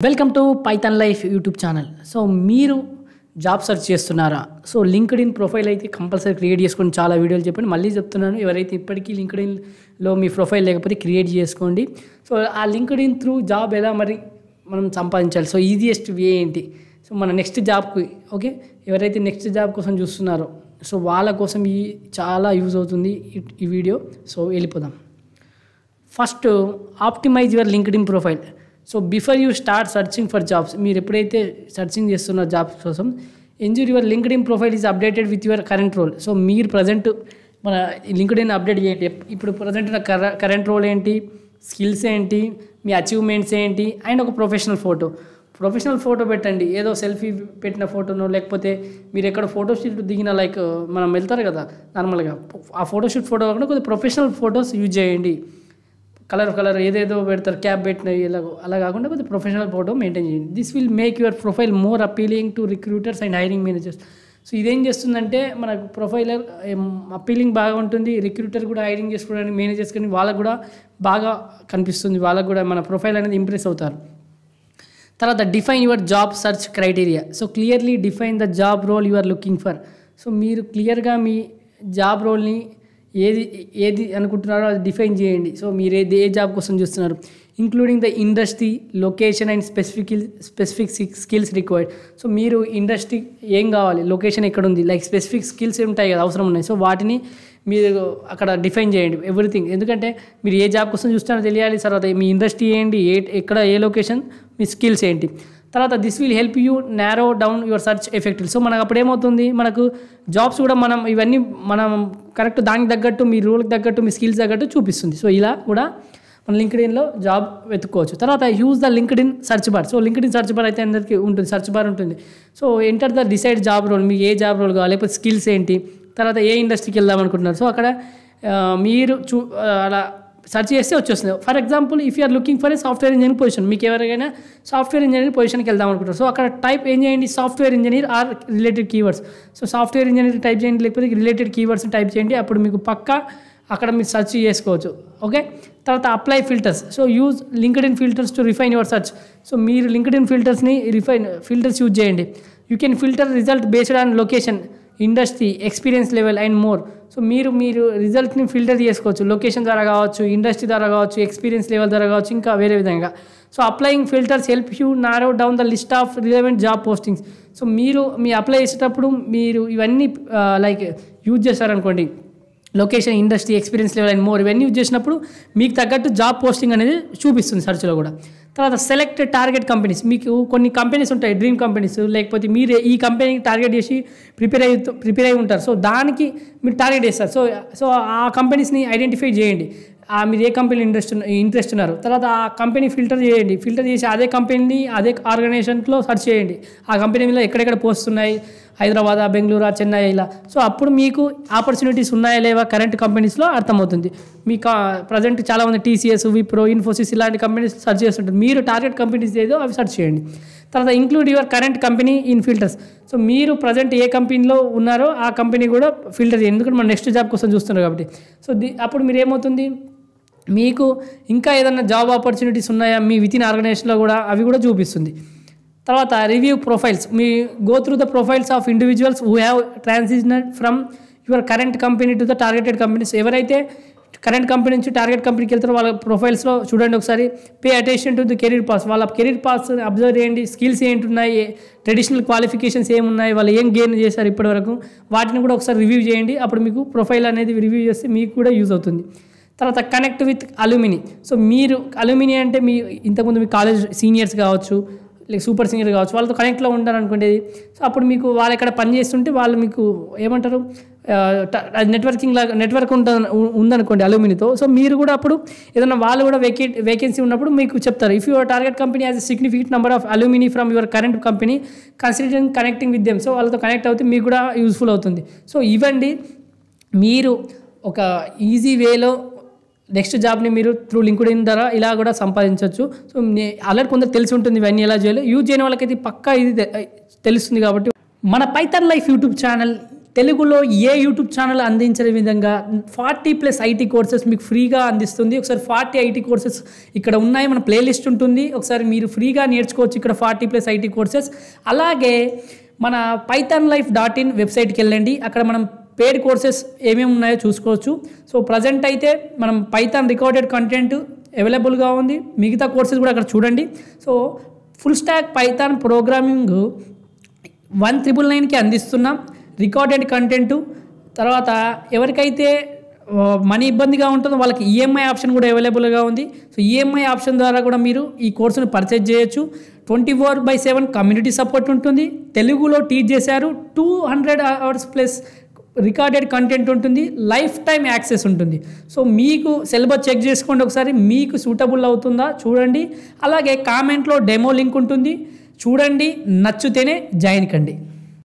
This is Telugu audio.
Welcome to Python life YouTube channel. So మీరు జాబ్ సెర్చ్ చేస్తున్నారా? సో లింక్డ్ఇన్ ప్రొఫైల్ అయితే కంపల్సరీ క్రియేట్ చేసుకొని చాలా వీడియోలు చెప్పండి. మళ్ళీ చెప్తున్నాను, ఎవరైతే ఇప్పటికీ లింక్డ్ఇన్లో మీ ప్రొఫైల్ లేకపోతే క్రియేట్ చేసుకోండి. సో ఆ లింక్డ్ఇన్ త్రూ జాబ్ ఎలా మరి మనం సంపాదించాలి? సో ఈజియెస్ట్ వే ఏంటి? సో మన నెక్స్ట్ జాబ్కి ఓకే, ఎవరైతే నెక్స్ట్ జాబ్ కోసం చూస్తున్నారో సో వాళ్ళ కోసం ఈ చాలా యూజ్ అవుతుంది ఈ వీడియో. సో వెళ్ళిపోదాం. First optimise your LinkedIn profile. So before you start searching for jobs, మీరు ఎప్పుడైతే సర్చింగ్ చేస్తున్న జాబ్స్ కోసం ensure your LinkedIn profile is updated with your current role. So మీరు ప్రజెంట్ మన లింక్డ్ఇన్ అప్డేట్ చేయండి. ఇప్పుడు ప్రజెంట్ కరెంట్ రోల్ ఏంటి, స్కిల్స్ ఏంటి, మీ అచీవ్మెంట్స్ ఏంటి, అండ్ ఒక ప్రొఫెషనల్ ఫోటో పెట్టండి. ఏదో సెల్ఫీ పెట్టిన ఫోటోనో లేకపోతే మీరు ఎక్కడ ఫోటోషూట్ దిగిన లైక్ మనం వెళ్తారు కదా నార్మల్గా, ఆ ఫోటోషూట్ ఫోటో కాకుండా కొద్దిగా ప్రొఫెషనల్ ఫొటోస్ యూజ్ చేయండి. కలర్ ఏదేదో పెడతారు, క్యాప్ పెట్టిన అలా కాకుండా కొద్దిగా ప్రొఫెషనల్ ఫోటో మెయింటైన్ చేయండి. This will make your profile more appealing to recruiters and hiring managers. So ఇదేం చేస్తుందంటే మనకు ప్రొఫైల్ అపీలింగ్ బాగా ఉంటుంది. రిక్రూటర్ కూడా హైరింగ్ చేసుకోవడానికి, మేనేజర్స్ కానీ వాళ్ళకు కూడా బాగా కనిపిస్తుంది. వాళ్ళకు కూడా మన ప్రొఫైల్ అనేది ఇంప్రెస్ అవుతారు. తర్వాత define your job search criteria. So clearly define the job role you are looking for. So మీరు క్లియర్గా మీ జాబ్ రోల్ని ఏది అనుకుంటున్నారో అది డిఫైన్ చేయండి. సో మీరు ఏ జాబ్ కోసం చూస్తున్నారు, including the industry, location and specific skills required. So మీరు ఇండస్ట్రీ ఏం కావాలి, లొకేషన్ ఎక్కడ ఉంది, లైక్ స్పెసిఫిక్ స్కిల్స్ ఉంటాయి కదా, అవసరం ఉన్నాయి. సో వాటిని మీరు అక్కడ డిఫైన్ చేయండి ఎవ్రీథింగ్. ఎందుకంటే మీరు ఏ జాబ్ కోసం చూస్తున్నారో తెలియాలి. తర్వాత మీ ఇండస్ట్రీ ఏంటి, ఎక్కడ ఏ లొకేషన్, మీ స్కిల్స్ ఏంటి. తర్వాత this will help you narrow down your search effective. So మనకు అప్పుడు ఏమవుతుంది, మనకు జాబ్స్ కూడా ఇవన్నీ మనం కరెక్ట్ దానికి తగ్గట్టు, మీ రూల్కి తగ్గట్టు, మీ స్కిల్స్ తగ్గట్టు చూపిస్తుంది. సో ఇలా కూడా మన లింక్డ్ఇన్లో జాబ్ వెతుక్కోవచ్చు. తర్వాత use the LinkedIn search bar. So LinkedIn search bar అయితే అందరికీ ఉంటుంది, సర్చ్ బార్ ఉంటుంది. So enter the decide job role, మీకు ఏ జాబ్ రోల్ కావాలి, లేకపోతే స్కిల్స్ ఏంటి, తర్వాత ఏ ఇండస్ట్రీకి వెళ్దాం అనుకుంటున్నారు. సో అక్కడ మీరు అలా సర్చ్ చేస్తే వచ్చేస్తుంది. For example if you're looking for a software engineer position, మీకు ఎవరికైనా సాఫ్ట్వేర్ ఇంజనీర్ పొజిషన్కి వెళ్దాం అనుకుంటారు. సో అక్కడ టైప్ ఏం చేయండి, software engineer or related keywords. So software engineer type చేయండి, లేకపోతే రిలేటెడ్ కీవర్డ్స్ టైప్ చేయండి. అప్పుడు మీకు పక్కా అక్కడ మీరు సెర్చ్ చేసుకోవచ్చు. ఓకే, తర్వాత apply filters. So use LinkedIn filters to refine your search. So మీరు లింక్డ్ఇన్ ఫిల్టర్స్ యూజ్ చేయండి. You can filter result based on location, industry, experience level and more. So మీరు రిజల్ట్ని ఫిల్టర్ చేసుకోవచ్చు, లొకేషన్ ద్వారా కావచ్చు, ఇండస్ట్రీ ద్వారా కావచ్చు, ఎక్స్పీరియన్స్ లెవెల్ ద్వారా కావచ్చు, ఇంకా వేరే విధంగా. So applying filters help you narrow down the list of relevant job postings. So మీ అప్లై చేసేటప్పుడు మీరు ఇవన్నీ లైక్ యూజ్ చేస్తారనుకోండి, location, industry, experience level and more, ఇవన్నీ యూజ్ చేసినప్పుడు మీకు తగ్గట్టు జాబ్ పోస్టింగ్ అనేది చూపిస్తుంది సర్చ్లో కూడా. తర్వాత సెలెక్ట్ టార్గెట్ కంపెనీస్. మీకు కొన్ని కంపెనీస్ ఉంటాయి, డ్రీమ్ కంపెనీస్, లేకపోతే మీరు ఈ కంపెనీకి టార్గెట్ చేసి ప్రిపేర్ అయి ఉంటారు. సో దానికి మీరు టార్గెట్ చేస్తారు. సో ఆ కంపెనీస్ని ఐడెంటిఫై చేయండి, మీరు ఏ కంపెనీ ఇంట్రెస్ట్ ఉన్నారు. తర్వాత ఆ కంపెనీ ఫిల్టర్ చేసి అదే కంపెనీని అదే ఆర్గనైజేషన్లో సెర్చ్ చేయండి. ఆ కంపెనీలో ఎక్కడెక్కడ పోస్ట్ ఉన్నాయి, హైదరాబాద్, బెంగళూరు, చెన్నై, ఇలా. సో అప్పుడు మీకు ఆపర్చునిటీస్ ఉన్నాయా లేవా కరెంట్ కంపెనీస్లో అర్థమవుతుంది. మీకు ప్రజెంట్ చాలామంది టీసీఎస్, విప్రో, ఇన్ఫోసిస్ ఇలాంటి కంపెనీస్ సెర్చ్ చేస్తుంటారు. మీరు టార్గెట్ కంపెనీస్ ఏదో అవి సెర్చ్ చేయండి. తర్వాత include your current company in filters. So మీరు ప్రజెంట్ ఏ కంపెనీలో ఉన్నారో ఆ కంపెనీ కూడా ఫిల్టర్ చేయండి, ఎందుకంటే మనం నెక్స్ట్ జాబ్ కోసం చూస్తున్నారు కాబట్టి. సో అప్పుడు మీరు ఏమవుతుంది, మీకు ఇంకా ఏదైనా జాబ్ ఆపర్చునిటీస్ ఉన్నాయా మీ వితిన్ ఆర్గనైజేషన్లో కూడా, అవి కూడా చూపిస్తుంది. తర్వాత రివ్యూ ప్రొఫైల్స్. మీ go through the profiles of individuals who have transitioned from your current company to the targeted companies. ఎవరైతే కరెంట్ కంపెనీ నుంచి టార్గెట్ కంపెనీకి వెళ్తారో వాళ్ళ ప్రొఫైల్స్లో చూడండి ఒకసారి. Pay attention to the career path. వాళ్ళ కెరీర్ పాస్ అబ్జర్వ్ చేయండి, స్కిల్స్ ఏంటున్నాయి, ట్రెడిషనల్ క్వాలిఫికేషన్స్ ఏమున్నాయి, వాళ్ళు ఏం గెయిన్ చేశారు ఇప్పటివరకు, వాటిని కూడా ఒకసారి రివ్యూ చేయండి. అప్పుడు మీకు ప్రొఫైల్ అనేది రివ్యూ చేస్తే మీకు కూడా యూజ్ అవుతుంది. తర్వాత కనెక్ట్ విత్ అల్యూమిని. సో మీరు అల్యూమిని అంటే ఇంతకుముందు మీ కాలేజ్ సీనియర్స్ కావచ్చు, లైక్ సూపర్ సీనియర్ కావచ్చు, వాళ్ళతో కనెక్ట్లో ఉంటారు అనుకోండి. సో అప్పుడు మీకు వాళ్ళు ఎక్కడ పని చేస్తుంటే వాళ్ళు మీకు ఏమంటారు, నెట్వర్క్ ఉందనుకోండి అల్యూమినితో. సో మీరు కూడా అప్పుడు ఏదైనా వాళ్ళు కూడా వేకెన్సీ ఉన్నప్పుడు మీకు చెప్తారు. If your target company has a significant number of alumni from your current company considering connecting with them. So వాళ్ళతో కనెక్ట్ అవుతే మీకు కూడా యూజ్ఫుల్ అవుతుంది. సో ఇవ్వండి, మీరు ఒక ఈజీ వేలో నెక్స్ట్ జాబ్ని మీరు త్రూ లింక్డ్ఇన్ ద్వారా ఇలా కూడా సంపాదించవచ్చు. సో ఆల్రెడీ కొందరు తెలిసి ఉంటుంది ఇవన్నీ ఎలా చేయాలి. యూజ్ చేయని వాళ్ళకైతే పక్కా ఇది తెలుస్తుంది. కాబట్టి మన పైథాన్ లైఫ్ యూట్యూబ్ ఛానల్ తెలుగులో ఏ యూట్యూబ్ ఛానల్ అందించే విధంగా 40+ ఐటీ కోర్సెస్ మీకు ఫ్రీగా అందిస్తుంది. ఒకసారి 40 ఐటీ కోర్సెస్ ఇక్కడ ఉన్నాయి, మన ప్లేలిస్ట్ ఉంటుంది, ఒకసారి మీరు ఫ్రీగా నేర్చుకోవచ్చు ఇక్కడ 40+ ఐటీ కోర్సెస్. అలాగే మన pythonlife.in వెబ్సైట్కి వెళ్ళండి, అక్కడ మనం పేడ్ కోర్సెస్ ఏమేమి ఉన్నాయో చూసుకోవచ్చు. సో ప్రజెంట్ అయితే మనం పైథాన్ రికార్డెడ్ కంటెంట్ అవైలబుల్గా ఉంది, మిగతా కోర్సెస్ కూడా అక్కడ చూడండి. So full stack Python programming 1999కి అందిస్తున్నాం రికార్డెడ్ కంటెంట్. తర్వాత ఎవరికైతే మనీ ఇబ్బందిగా ఉంటుందో వాళ్ళకి ఈఎంఐ ఆప్షన్ కూడా అవైలబుల్గా ఉంది. సో ఈఎంఐ ఆప్షన్ ద్వారా కూడా మీరు ఈ కోర్సును పర్చేజ్ చేయొచ్చు. 24/7 కమ్యూనిటీ సపోర్ట్ ఉంటుంది, తెలుగులో టీచ్ చేశారు, 200 hours ప్లస్ రికార్డెడ్ కంటెంట్ ఉంటుంది, లైఫ్ టైం యాక్సెస్ ఉంటుంది. సో మీకు సిలబస్ చెక్ చేసుకోండి ఒకసారి, మీకు సూటబుల్ అవుతుందా చూడండి. అలాగే కామెంట్లో డెమో లింక్ ఉంటుంది, చూడండి, నచ్చితేనే జాయిన్ కండి.